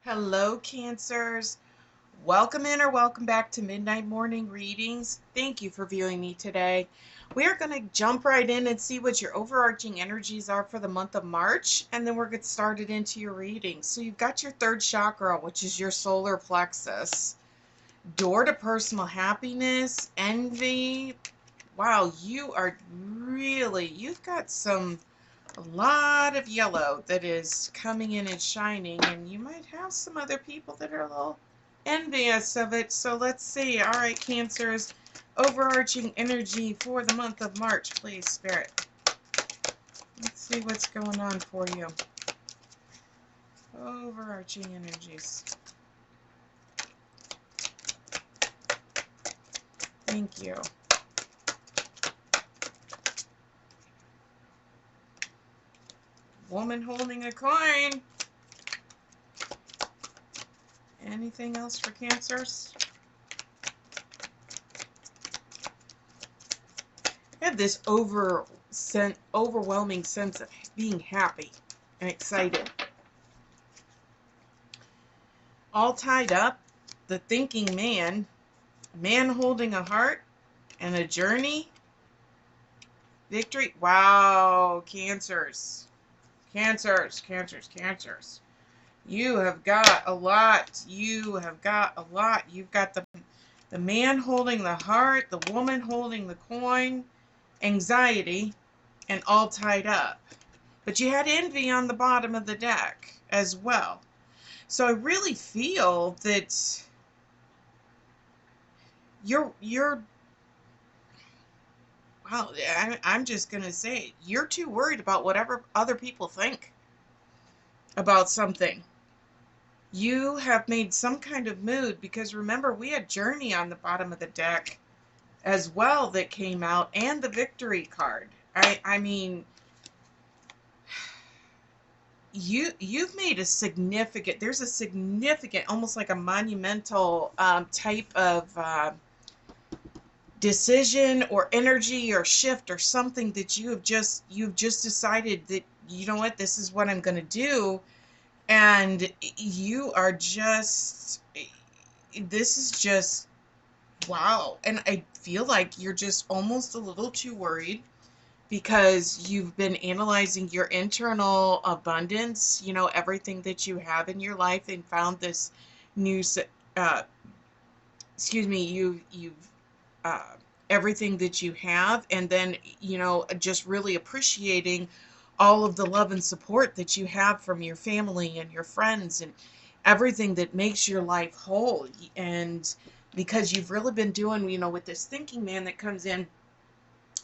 Hello, Cancers. Welcome in or welcome back to Midnight Morning Readings. Thank you for viewing me today. We are going to jump right in and see what your overarching energies are for the month of March, and then we're going to get started into your reading. So you've got your third chakra, which is your solar plexus. Door to personal happiness, envy. Wow, you've got a lot of yellow that is coming in and shining, and you might have some other people that are a little envious of it. So let's see. All right, Cancers, overarching energy for the month of March, please, Spirit. Let's see what's going on for you. Overarching energies. Thank you. Woman holding a coin. Anything else for Cancers? I have this overwhelming sense of being happy and excited. All tied up, the thinking man, a man holding a heart, and a journey. Victory. Wow, Cancers. Cancers, Cancers, Cancers. You have got a lot. You have got a lot. You've got the man holding the heart, the woman holding the coin, anxiety, and all tied up. But you had envy on the bottom of the deck as well. So I really feel that you're wow, I'm just going to say it. You're too worried about whatever other people think about something. You have made some kind of mood because remember, we had Journey on the bottom of the deck as well that came out, and the Victory card. I mean, you've made there's a significant, almost like a monumental type of decision or energy or shift or something that you've just decided that, you know what, this is what I'm going to do. And you are just, this is just, wow. And I feel like you're just almost a little too worried because you've been analyzing your internal abundance, everything that you have in your life, and found this new, uh, excuse me, you've uh, everything that you have, and then just really appreciating all of the love and support that you have from your family and your friends and everything that makes your life whole. And because you've really been doing, with this thinking man that comes in,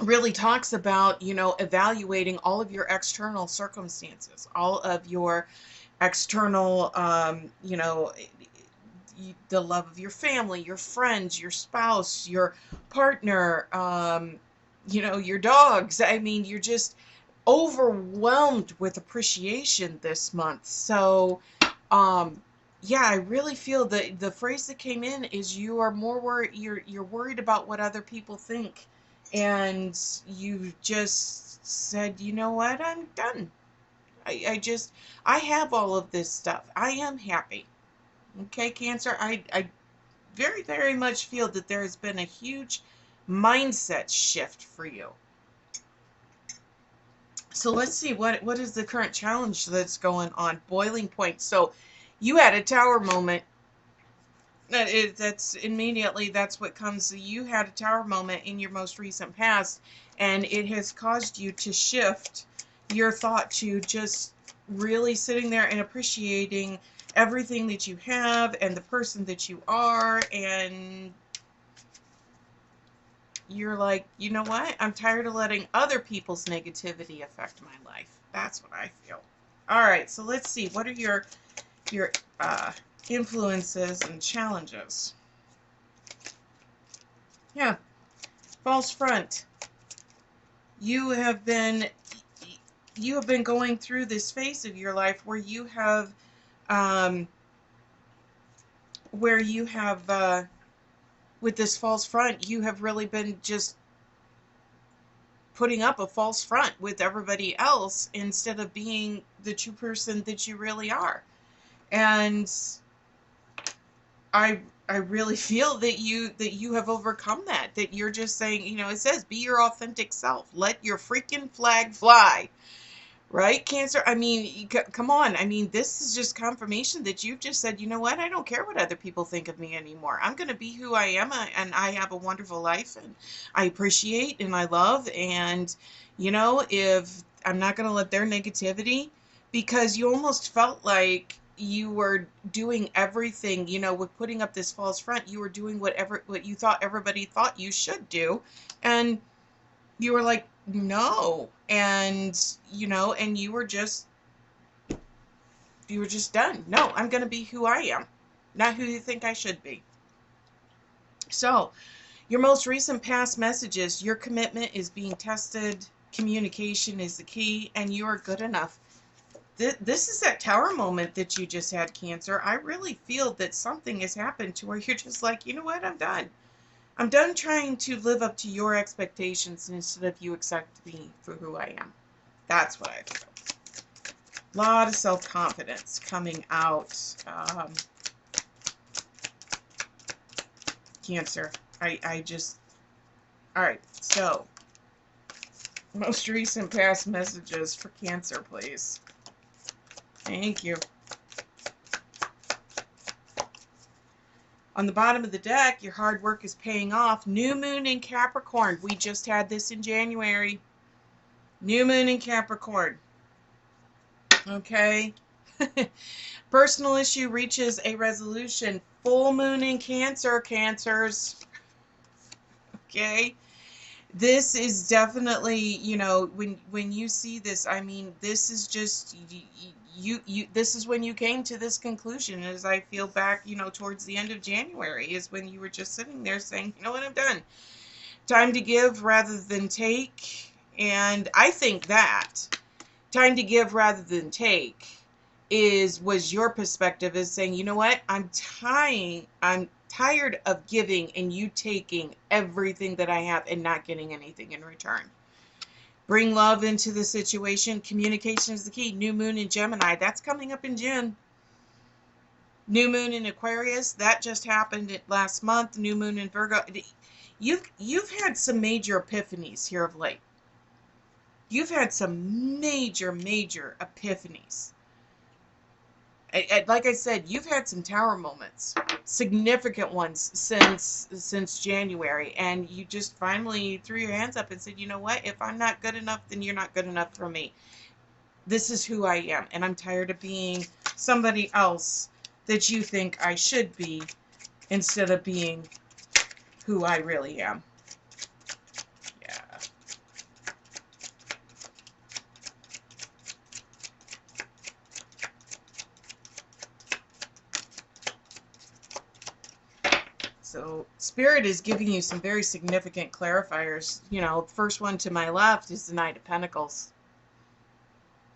really talks about, evaluating all of your external circumstances, all of your external, the love of your family, your friends, your spouse, your partner, your dogs. I mean, you're just overwhelmed with appreciation this month. So, yeah, I really feel that the phrase that came in is you are more worried. You're worried about what other people think, and you just said, you know what, I'm done. I have all of this stuff. I am happy. Okay, Cancer, I very, very much feel that there has been a huge mindset shift for you. So let's see, what is the current challenge that's going on? Boiling point. So you had a tower moment. That's immediately, that's what comes. You had a tower moment in your most recent past, and it has caused you to shift your thought to just really sitting there and appreciating everything that you have and the person that you are. And you're like, you know what? I'm tired of letting other people's negativity affect my life. That's what I feel. All right, so let's see. What are your influences and challenges? Yeah, false front. You have been going through this phase of your life where you have um, with this false front, you have really been just putting up a false front with everybody else instead of being the true person that you really are. And I I really feel that you have overcome that. That you're just saying, it says be your authentic self. Let your freaking flag fly. Right, Cancer? I mean, come on. I mean, this is just confirmation that you've just said, you know what? I don't care what other people think of me anymore. I'm going to be who I am, and I have a wonderful life, and I appreciate and I love. And, if I'm not going to let their negativity, because you almost felt like you were doing everything, with putting up this false front, you were doing what you thought everybody thought you should do. And you were like, no. And and you were just done. No, I'm going to be who I am, not who you think I should be. So your most recent past messages, your commitment is being tested, communication is the key, and you are good enough. This is that tower moment that you just had, Cancer. I really feel that something has happened to where you're just like, you know what, I'm done. I'm done trying to live up to your expectations instead of you accept me for who I am. That's what I feel. A lot of self-confidence coming out. Cancer. I just... All right, so most recent past messages for Cancer, please. Thank you. On the bottom of the deck, your hard work is paying off. New moon in Capricorn. We just had this in January. New moon in Capricorn. Okay. Personal issue reaches a resolution. Full moon in Cancer, Cancers. Okay. This is definitely, when you see this, I mean, this is just this is when you came to this conclusion. As I feel back, towards the end of January is when you were just sitting there saying, you know what, I'm done. Time to give rather than take. And I think that time to give rather than take was your perspective, is saying, you know what, I'm tired of giving and you taking everything that I have and not getting anything in return. Bring love into the situation. Communication is the key. New moon in Gemini, that's coming up in June. New moon in Aquarius, that just happened last month. New moon in Virgo. You've had some major epiphanies here of late. You've had some major epiphanies. Like I said, you've had some tower moments, significant ones since January, and you just finally threw your hands up and said, you know what, if I'm not good enough, then you're not good enough for me. This is who I am, and I'm tired of being somebody else that you think I should be instead of being who I really am. Yeah. So Spirit is giving you some very significant clarifiers. The first one to my left is the Knight of Pentacles.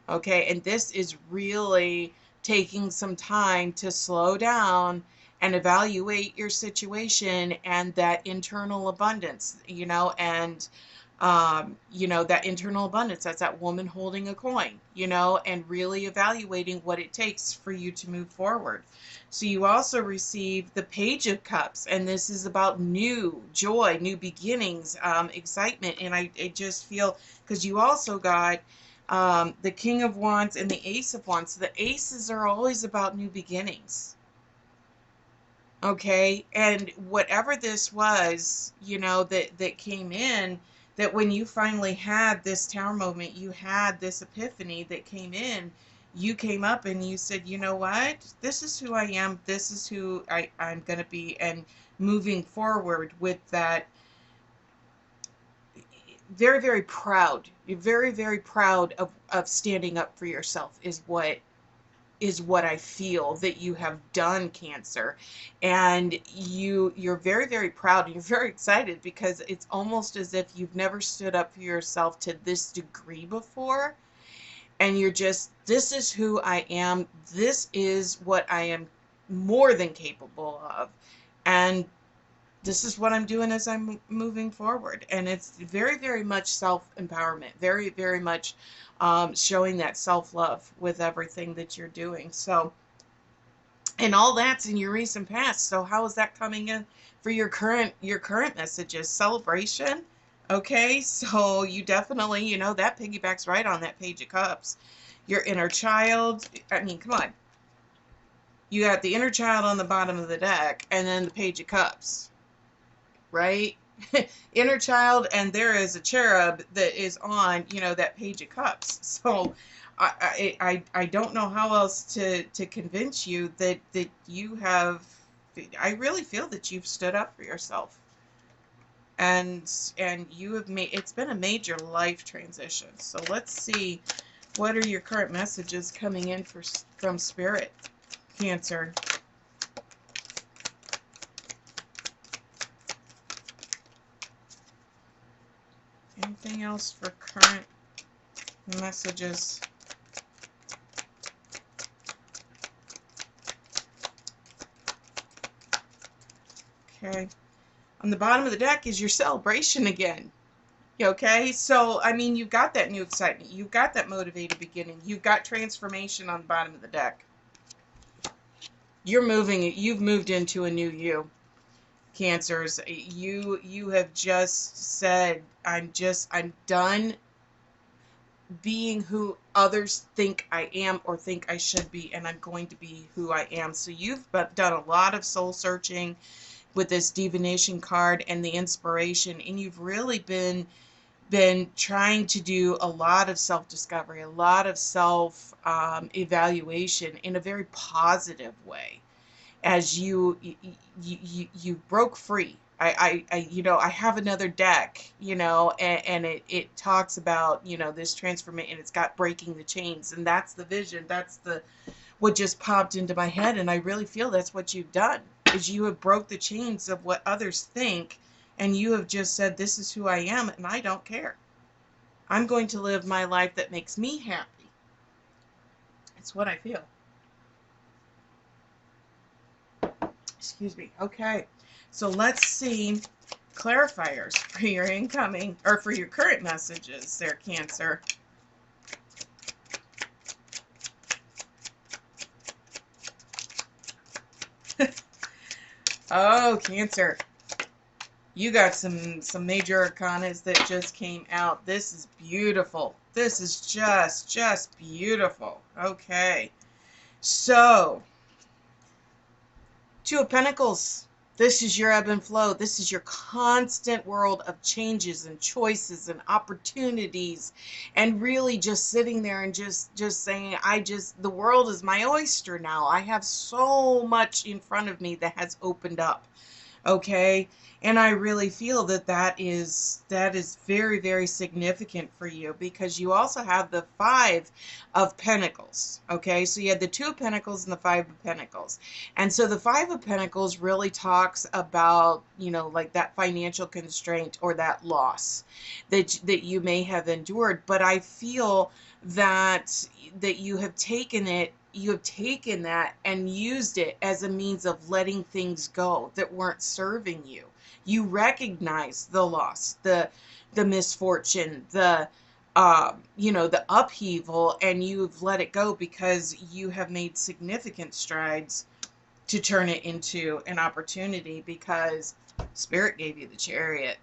Okay, and this is really taking some time to slow down and evaluate your situation and that internal abundance, and that internal abundance, that's that woman holding a coin, and really evaluating what it takes for you to move forward. So you also receive the Page of Cups, and this is about new joy, new beginnings, excitement. And I just feel, because you also got the King of Wands and the Ace of Wands. The aces are always about new beginnings. Okay, and whatever this was, that came in, that when you finally had this tower moment, you had this epiphany that came in, you came up and you said, you know what, this is who I am, this is who I'm going to be, and moving forward with that. Very, very proud. You're very, very proud of standing up for yourself is what I feel that you have done, Cancer. And you're very, very proud, and you're very excited, because it's almost as if you've never stood up for yourself to this degree before. And you're just, this is who I am. This is what I am more than capable of. And this is what I'm doing as I'm moving forward. And it's very, very much self-empowerment, very, very much showing that self-love with everything that you're doing. So And all that's in your recent past. So how is that coming in for your current messages? Celebration. Okay, so you definitely, that piggybacks right on that Page of Cups. Your inner child. I mean, come on. You got the inner child on the bottom of the deck, and then the Page of Cups, right? Inner child, and there is a cherub that is on, that Page of Cups. So I don't know how else to convince you that you have. I really feel that you've stood up for yourself, and you have made. It's been a major life transition. So let's see, what are your current messages coming in from Spirit, Cancer? Anything else for current messages? Okay. On the bottom of the deck is your celebration again. Okay, so I mean, you've got that new excitement, you've got that motivated beginning, you've got transformation on the bottom of the deck. You've moved into a new you, Cancers. You have just said, I'm done being who others think I am or think I should be, and I'm going to be who I am. So you've done a lot of soul searching with this divination card and the inspiration, and you've really been trying to do a lot of self-discovery, a lot of self evaluation in a very positive way, as you broke free. I have another deck, and it talks about, this transformation, and it's got breaking the chains, and that's the vision. That's what just popped into my head, and I really feel that's what you've done, is you have broke the chains of what others think, and you have just said, this is who I am, and I don't care. I'm going to live my life that makes me happy. It's what I feel. Excuse me. Okay, so let's see clarifiers for your incoming, or for your current messages there, Cancer. Oh, Cancer, you got some major arcanas that just came out. This is beautiful. This is just beautiful. Okay, so Two of Pentacles. This is your ebb and flow. This is your constant world of changes and choices and opportunities, and really just sitting there and just saying, the world is my oyster now. I have so much in front of me that has opened up. Okay, and I really feel that is very, very significant for you, because you also have the Five of Pentacles. Okay, so you had the Two of Pentacles and the Five of Pentacles, and so the Five of Pentacles really talks about, like that financial constraint or that loss that you may have endured. But I feel that you have taken that and used it as a means of letting things go that weren't serving you. You recognize the loss, the misfortune, the upheaval, and you've let it go because you have made significant strides to turn it into an opportunity, because Spirit gave you the Chariot.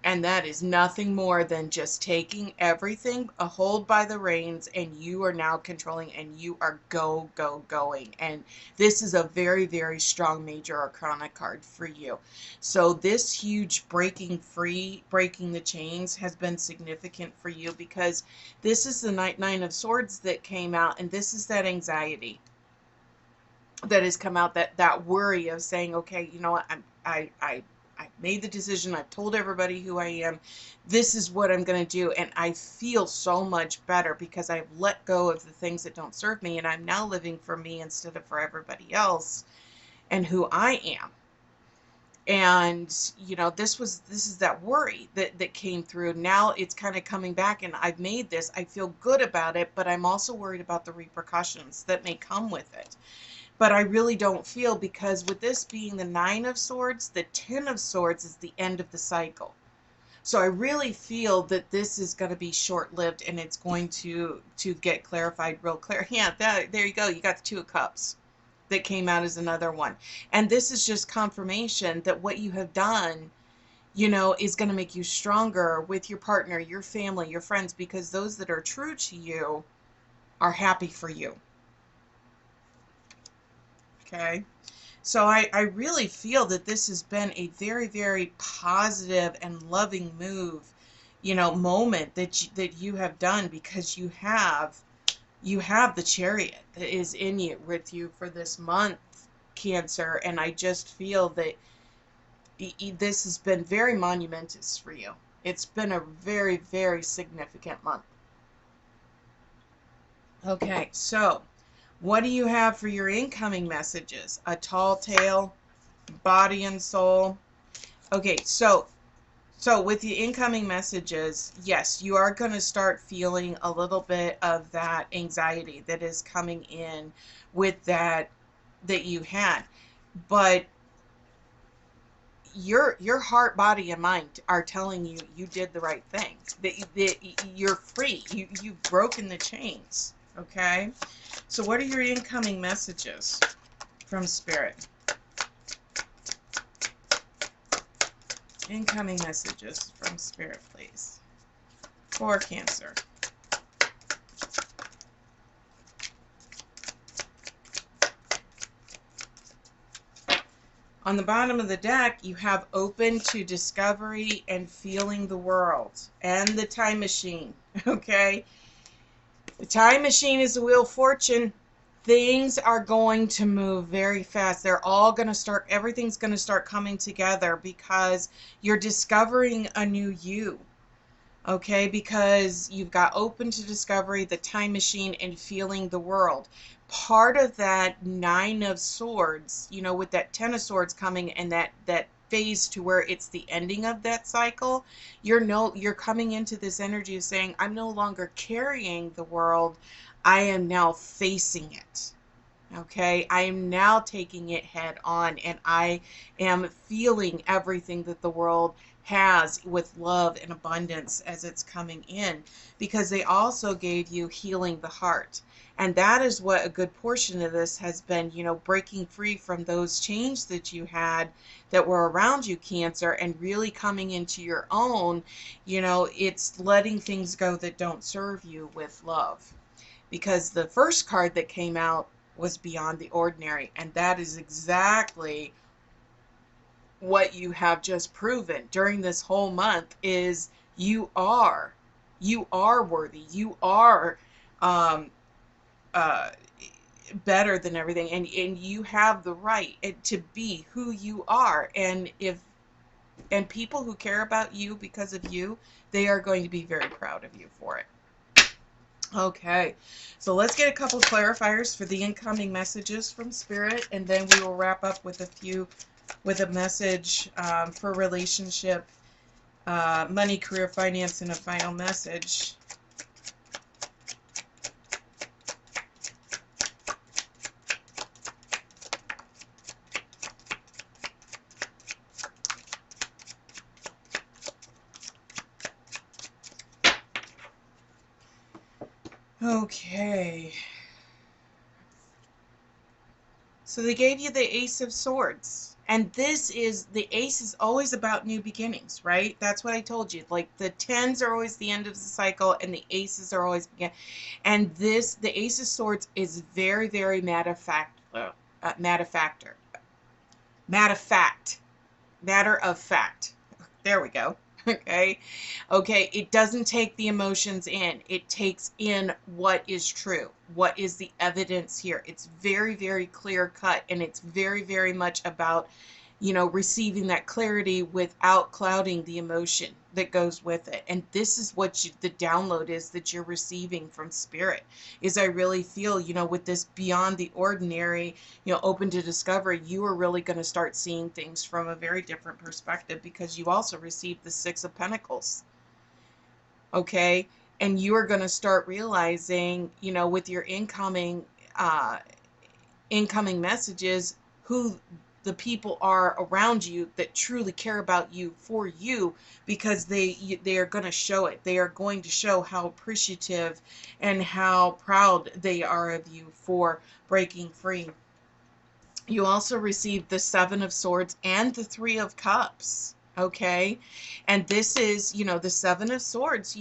And that is nothing more than just taking everything, a hold by the reins, and you are now controlling, and you are going. And this is a very, very strong major arcana card for you. So this huge breaking free, breaking the chains has been significant for you, because this is the Nine of Swords that came out, and this is that anxiety that has come out, that worry of saying, okay, you know what, I made the decision. I've told everybody who I am. This is what I'm going to do. And I feel so much better because I've let go of the things that don't serve me. And I'm now living for me instead of for everybody else and who I am. And, this is that worry that came through. Now it's kind of coming back, and I've made this. I feel good about it, but I'm also worried about the repercussions that may come with it. But I really don't feel, because with this being the Nine of Swords, the Ten of Swords is the end of the cycle. So I really feel that this is going to be short-lived, and it's going to get clarified real clear. Yeah, there you go. You got the Two of Cups. that came out as another one. And this is just confirmation that what you have done, is going to make you stronger with your partner, your family, your friends, because those that are true to you are happy for you. Okay. So I really feel that this has been a very, very positive and loving move, moment that you have done, because you have the Chariot that is in you with you for this month, Cancer, and I just feel that this has been very monumentous for you. It's been a very, very significant month. Okay, so what do you have for your incoming messages? A tall tale, body and soul. Okay, so with the incoming messages, yes, you are going to start feeling a little bit of that anxiety that is coming in with that you had. But your heart, body, and mind are telling you you did the right thing. That you're free. You've broken the chains. Okay? So what are your incoming messages from Spirit? Incoming messages from Spirit, please. For Cancer. On the bottom of the deck, you have open to discovery and feeling the world, and the time machine. Okay? The time machine is the wheel of fortune. Things are going to move very fast. They're all going to start, everything's going to start coming together because you're discovering a new you. Okay, because you've got open to discovery, the time machine, and feeling the world. Part of that Nine of Swords, with that Ten of Swords coming, and that phase to where it's the ending of that cycle, you're coming into this energy of saying, I'm no longer carrying the world, I am now facing it. Okay, I am now taking it head on, and I am feeling everything that the world has with love and abundance as it's coming in, because they also gave you healing the heart. And that is what a good portion of this has been, breaking free from those chains that you had that were around you, Cancer, and really coming into your own. It's letting things go that don't serve you with love. Because the first card that came out was Beyond the Ordinary, and that is exactly what you have just proven during this whole month, is you are worthy, you are um, uh, better than everything, and you have the right to be who you are, and people who care about you because of you, they are going to be very proud of you for it. Okay, so let's get a couple clarifiers for the incoming messages from Spirit, and then we will wrap up with a message for relationship, money, career, finance, and a final message. Okay. So they gave you the Ace of Swords. And the ace is always about new beginnings, right? That's what I told you. Like the tens are always the end of the cycle, and the aces are always begin. And the Ace of Swords is very, very matter of fact, matter of fact. There we go. Okay. Okay. It doesn't take the emotions in. It takes in what is true. What is the evidence here? It's very, very clear cut, and it's very, very much about, receiving that clarity without clouding the emotion that goes with it. And this is what the download is that you're receiving from Spirit, is I really feel, with this Beyond the Ordinary, open to discovery, you are really going to start seeing things from a very different perspective, because you also received the Six of Pentacles. Okay. And you are going to start realizing, with your incoming messages, who the people are around you that truly care about you for you, because they are going to show it. They are going to show how appreciative and how proud they are of you for breaking free. You also received the Seven of Swords and the Three of Cups. Okay. And this is, the Seven of Swords,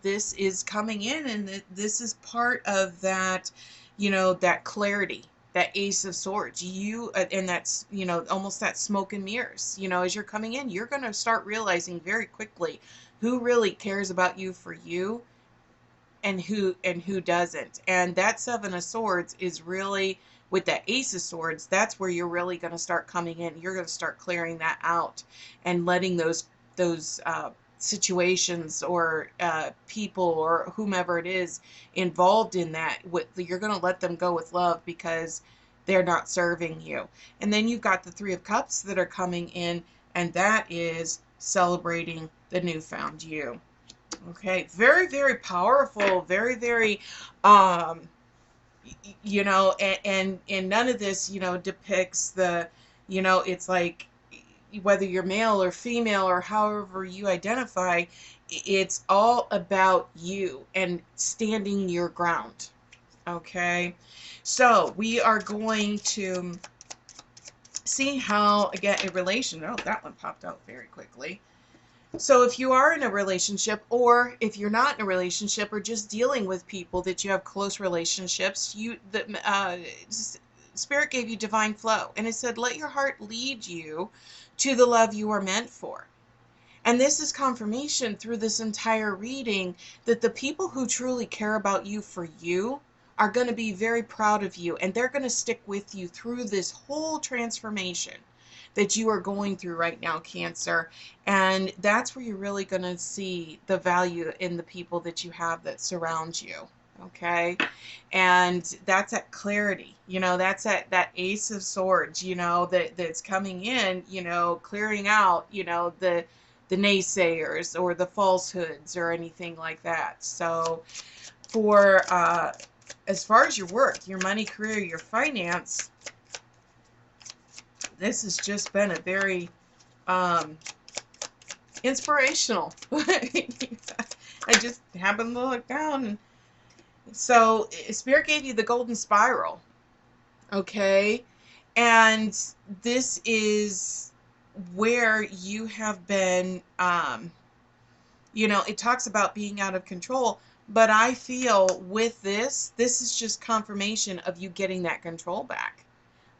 this is coming in, and this is part of that, that clarity, that Ace of Swords. And that's, almost that smoke and mirrors. As you're coming in, you're going to start realizing very quickly who really cares about you for you, and who doesn't. And that Seven of Swords is really, with that Ace of Swords, that's where you're really going to start coming in. You're going to start clearing that out and letting those situations or people or whomever it is involved in that, you're going to let them go with love, because they're not serving you. And then you've got the Three of Cups that are coming in, and that is celebrating the newfound you. Okay, very, very powerful, very, very, um, and none of this, depicts it's like, whether you're male or female or however you identify, it's all about you and standing your ground. Okay, so we are going to see how, again, a relation, oh, that one popped out very quickly. So if you are in a relationship, or if you're not in a relationship, or just dealing with people that you have close relationships, Spirit gave you divine flow, and it said, let your heart lead you to the love you are meant for. And this is confirmation through this entire reading that the people who truly care about you for you are going to be very proud of you, and they're going to stick with you through this whole transformation that you are going through right now, Cancer. And that's where you're really going to see the value in the people that you have that surround you. Okay. And that's that clarity, that's that Ace of Swords, that's coming in, clearing out, the naysayers or the falsehoods or anything like that. So for as far as your work, your money, career, your finance, this has just been a very inspirational. I just happened to look down. So Spirit gave you the Golden Spiral. Okay. And this is where you have been, it talks about being out of control, but I feel with this is just confirmation of you getting that control back.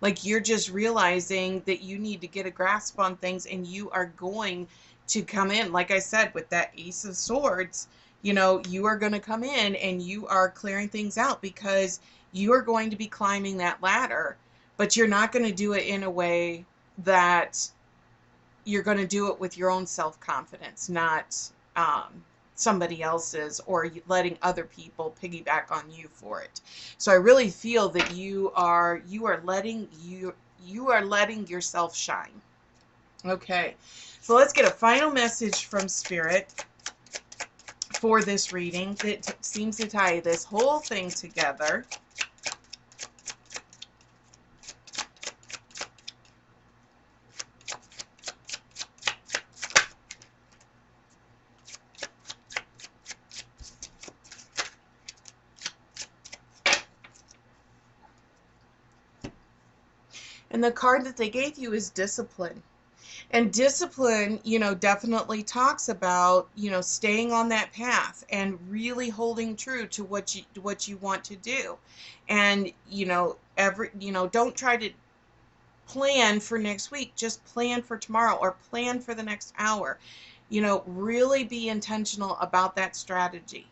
Like, you're just realizing that you need to get a grasp on things, and you are going to come in, like I said, with that Ace of Swords, you are going to come in and you are clearing things out, because you are going to be climbing that ladder, but you're not going to do it in a way that you're going to do it with your own self-confidence, not somebody else's, or letting other people piggyback on you for it. So I really feel that you are letting yourself shine. Okay, so let's get a final message from Spirit for this reading that seems to tie this whole thing together. And the card that they gave you is discipline. And discipline, definitely talks about, staying on that path and really holding true to what you want to do. And, don't try to plan for next week, just plan for tomorrow, or plan for the next hour. Really be intentional about that strategy,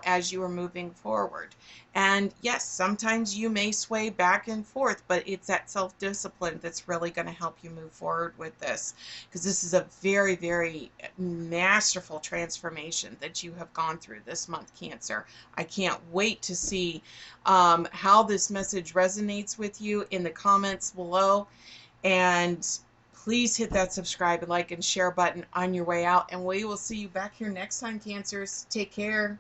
as you are moving forward. And yes, sometimes you may sway back and forth, but it's that self-discipline that's really going to help you move forward with this, because this is a very, very masterful transformation that you have gone through this month, Cancer. I can't wait to see how this message resonates with you in the comments below. And please hit that subscribe and like and share button on your way out. And we will see you back here next time, Cancers. Take care.